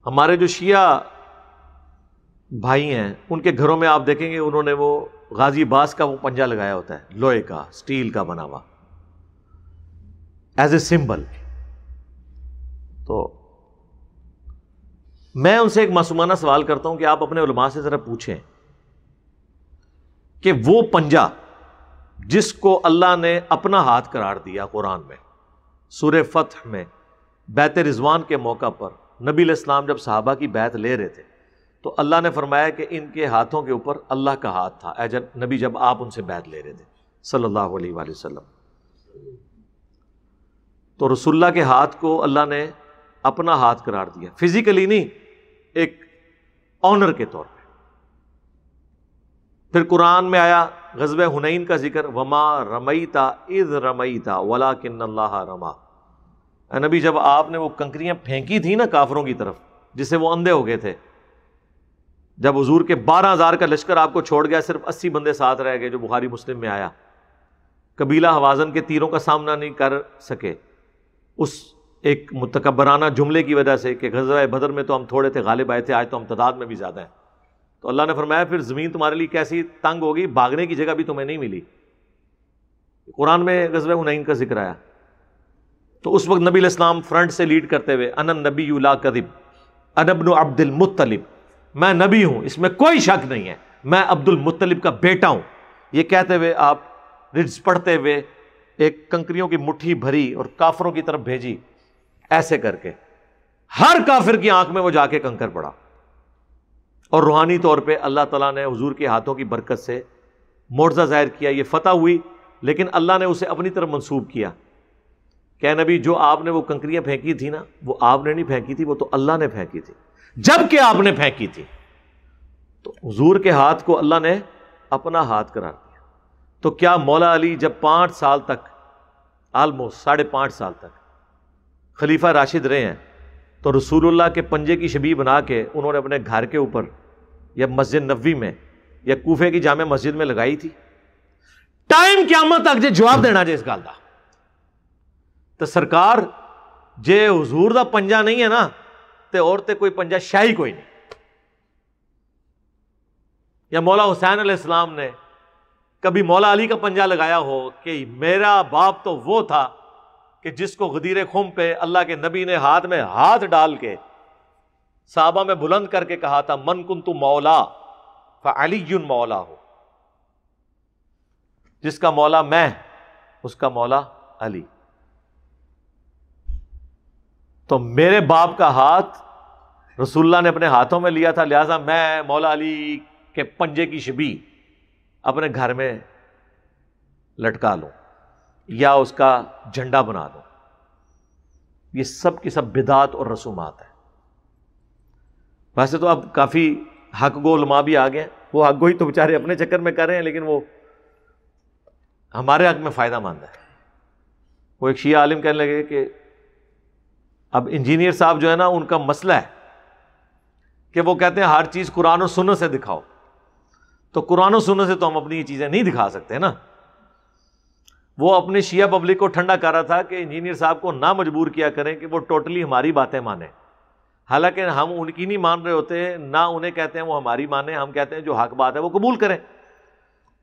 ہمارے جو شیعہ بھائی ہیں ان کے گھروں میں آپ دیکھیں گے انہوں نے وہ غازی باز کا وہ پنجہ لگایا ہوتا ہے، لوہے کا، سٹیل کا بنا ہوا، ایز اے سمبل۔ تو میں ان سے ایک معصومانہ سوال کرتا ہوں کہ آپ اپنے علماء سے ذرا پوچھیں کہ وہ پنجہ جس کو اللہ نے اپنا ہاتھ قرار دیا قرآن میں، سورہ فتح میں، بیعت رضوان کے موقع پر نبی علیہ السلام جب صحابہ کی بیعت لے رہے تھے تو اللہ نے فرمایا کہ ان کے ہاتھوں کے اوپر اللہ کا ہاتھ تھا، اے نبی جب آپ ان سے بیعت لے رہے تھے صلی اللہ علیہ وآلہ وسلم۔ تو رسول اللہ کے ہاتھ کو اللہ نے اپنا ہاتھ قرار دیا، فزیکلی نہیں، ایک آنر کے طور پہ۔ پھر قرآن میں آیا غزوہ حنین کا ذکر، وما رمیت اذ رمیت ولکن اللہ رما۔ اے نبی جب آپ نے وہ کنکریاں پھینکی تھی نا کافروں کی طرف جس سے وہ اندھے ہو گئے تھے، جب حضور کے 12,000 کا لشکر آپ کو چھوڑ گیا، صرف 80 بندے ساتھ رہ گئے، جو بخاری مسلم میں آیا، قبیلہ حوازن کے تیروں کا سامنا نہیں کر سکے اس ایک متکبرانہ جملے کی وجہ سے کہ غزوہ بدر میں تو ہم تھوڑے تھے، غالب آئے تھے، آج تو ہم تعداد میں بھی زیادہ ہیں۔ تو اللہ نے فرمایا پھر زمین تمہارے لیے کیسی تنگ ہوگی، بھاگنے کی جگہ بھی تمہیں نہیں ملی۔ قرآن میں غزوہ حنین کا ذکر آیا، تو اس وقت نبی علیہ السلام فرنٹ سے لیڈ کرتے ہوئے، انا النبی لا کذب انا ابن عبد المطلب، میں نبی ہوں اس میں کوئی شک نہیں ہے، میں عبد المطلب کا بیٹا ہوں، یہ کہتے ہوئے آپ رجز پڑھتے ہوئے ایک کنکریوں کی مٹھی بھری اور کافروں کی طرف بھیجی، ایسے کر کے ہر کافر کی آنکھ میں وہ جا کے کنکر پڑا، اور روحانی طور پہ اللہ تعالیٰ نے حضور کے ہاتھوں کی برکت سے معجزہ ظاہر کیا، یہ فتح ہوئی، لیکن اللہ نے اسے اپنی طرف منسوب کیا کہ نبی جو آپ نے وہ کنکریاں پھینکی تھی نا، وہ آپ نے نہیں پھینکی تھی، وہ تو اللہ نے پھینکی تھی، جب کہ آپ نے پھینکی تھی۔ تو حضور کے ہاتھ کو اللہ نے اپنا ہاتھ قرار دیا۔ تو کیا مولا علی جب 5 سال تک، آلموسٹ 5.5 سال تک خلیفہ راشد رہے ہیں، تو رسول اللہ کے پنجے کی شبیہ بنا کے انہوں نے اپنے گھر کے اوپر یا مسجد نبوی میں یا کوفے کی جامع مسجد میں لگائی تھی؟ ٹائم قیامت تک جے جواب دینا جے اس گل دا، تو سرکار جے حضور دا پنجہ نہیں ہے نا تے اور تے کوئی پنجہ شاہی کوئی نہیں۔ یا مولا حسین علیہ السلام نے کبھی مولا علی کا پنجہ لگایا ہو کہ میرا باپ تو وہ تھا کہ جس کو غدیر خم پہ اللہ کے نبی نے ہاتھ میں ہاتھ ڈال کے صحابہ میں بلند کر کے کہا تھا، من کنت مولا فعلی مولا ہو، جس کا مولا میں اس کا مولا علی۔ تو میرے باپ کا ہاتھ رسول اللہ نے اپنے ہاتھوں میں لیا تھا، لہٰذا میں مولا علی کے پنجے کی شبیہ اپنے گھر میں لٹکا لوں یا اس کا جھنڈا بنا دوں۔ یہ سب کی سب بدعات اور رسومات ہیں۔ ویسے تو اب کافی حق گو علماء بھی آ گئے ہیں، وہ حق گوئی تو بیچارے اپنے چکر میں کر رہے ہیں، لیکن وہ ہمارے حق میں فائدہ مند ہے۔ وہ ایک شیعہ عالم کہنے لگے کہ اب انجینئر صاحب جو ہے نا ان کا مسئلہ ہے کہ وہ کہتے ہیں ہر چیز قرآن و سنت سے دکھاؤ، تو قرآن و سنت سے تو ہم اپنی یہ چیزیں نہیں دکھا سکتے نا۔ وہ اپنی شیعہ پبلک کو ٹھنڈا کر رہا تھا کہ انجینئر صاحب کو نہ مجبور کیا کریں کہ وہ ٹوٹلی ہماری باتیں مانیں، حالانکہ ہم ان کی نہیں مان رہے ہوتے، نہ انہیں کہتے ہیں وہ ہماری مانیں، ہم کہتے ہیں جو حق بات ہے وہ قبول کریں۔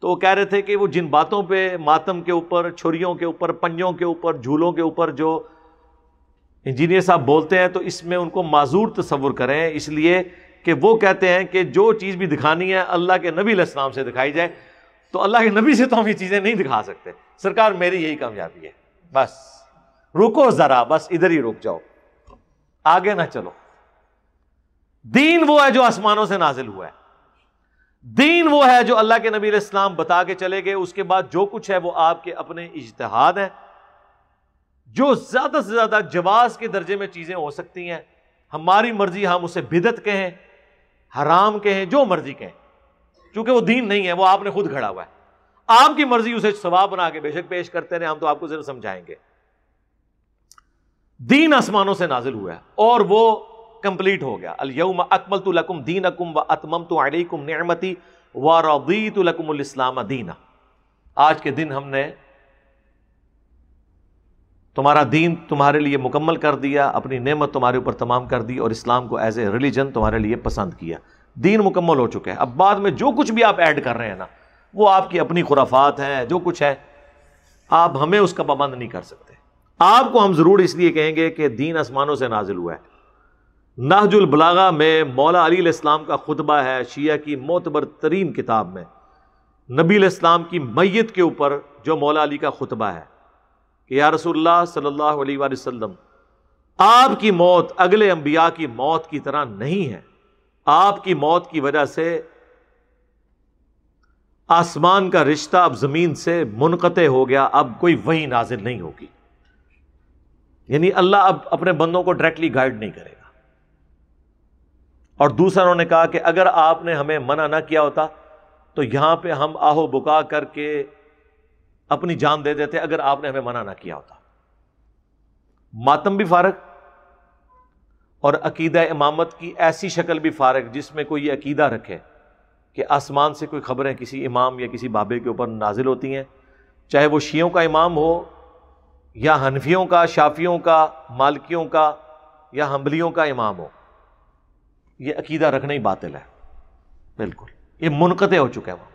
تو وہ کہہ رہے تھے کہ وہ جن باتوں پہ ماتم کے اوپر، چھریوں کے اوپر، پنجوں کے اوپر، جھولوں کے اوپر جو انجینئر صاحب بولتے ہیں، تو اس میں ان کو معذور تصور کریں، اس لیے کہ وہ کہتے ہیں کہ جو چیز بھی دکھانی ہے اللہ کے نبی علیہ السلام سے دکھائی جائے، تو اللہ کے نبی سے تو ہم یہ چیزیں نہیں دکھا سکتے۔ سرکار میری یہی کامیابی ہے، بس رکو ذرا، بس ادھر ہی رک جاؤ، آگے نہ چلو۔ دین وہ ہے جو آسمانوں سے نازل ہوا ہے، دین وہ ہے جو اللہ کے نبی علیہ السلام بتا کے چلے گئے، اس کے بعد جو کچھ ہے وہ آپ کے اپنے اجتہاد ہیں۔ جو زیادہ سے زیادہ جواز کے درجے میں چیزیں ہو سکتی ہیں، ہماری مرضی، ہم اسے بدعت کہیں، حرام کہیں، جو مرضی کہیں، چونکہ وہ دین نہیں ہے، وہ آپ نے خود گھڑا ہوا ہے۔ آپ کی مرضی اسے ثواب بنا کے بے شک پیش کرتے رہے، ہم تو آپ کو صرف سمجھائیں گے۔ دین آسمانوں سے نازل ہوا ہے اور وہ کمپلیٹ ہو گیا۔ الیوم اکملت لکم دینکم واتممت علیکم نعمتی ورضیت لکم الاسلام دینا۔ آج کے دن ہم نے تمہارا دین تمہارے لیے مکمل کر دیا، اپنی نعمت تمہارے اوپر تمام کر دی، اور اسلام کو ایز اے ریلیجن تمہارے لیے پسند کیا۔ دین مکمل ہو چکا ہے۔ اب بعد میں جو کچھ بھی آپ ایڈ کر رہے ہیں نا، وہ آپ کی اپنی خرافات ہیں، جو کچھ ہے آپ ہمیں اس کا پابند نہیں کر سکتے۔ آپ کو ہم ضرور اس لیے کہیں گے کہ دین آسمانوں سے نازل ہوا ہے۔ نہج البلاغہ میں مولا علی علیہ السلام کا خطبہ ہے، شیعہ کی معتبر ترین کتاب میں، نبی علیہ السلام کی میت کے اوپر جو مولا علی کا خطبہ ہے کہ یا رسول اللہ صلی اللہ علیہ وآلہ وسلم، آپ کی موت اگلے انبیاء کی موت کی طرح نہیں ہے۔ آپ کی موت کی وجہ سے آسمان کا رشتہ اب زمین سے منقطع ہو گیا، اب کوئی وحی نازل نہیں ہوگی۔ یعنی اللہ اب اپنے بندوں کو ڈائریکٹلی گائیڈ نہیں کرے گا۔ اور دوسرا انہوں نے کہا کہ اگر آپ نے ہمیں منع نہ کیا ہوتا تو یہاں پہ ہم آہو بکا کر کے اپنی جان دے دیتے، اگر آپ نے ہمیں منع نہ کیا ہوتا۔ ماتم بھی فارغ اور عقیدہ امامت کی ایسی شکل بھی فارغ جس میں کوئی یہ عقیدہ رکھے کہ آسمان سے کوئی خبریں کسی امام یا کسی بابے کے اوپر نازل ہوتی ہیں، چاہے وہ شیعوں کا امام ہو یا حنفیوں کا، شافیوں کا، مالکیوں کا یا حنبلیوں کا امام ہو۔ یہ عقیدہ رکھنا ہی باطل ہے، بالکل یہ منقطع ہو چکا ہے وہ۔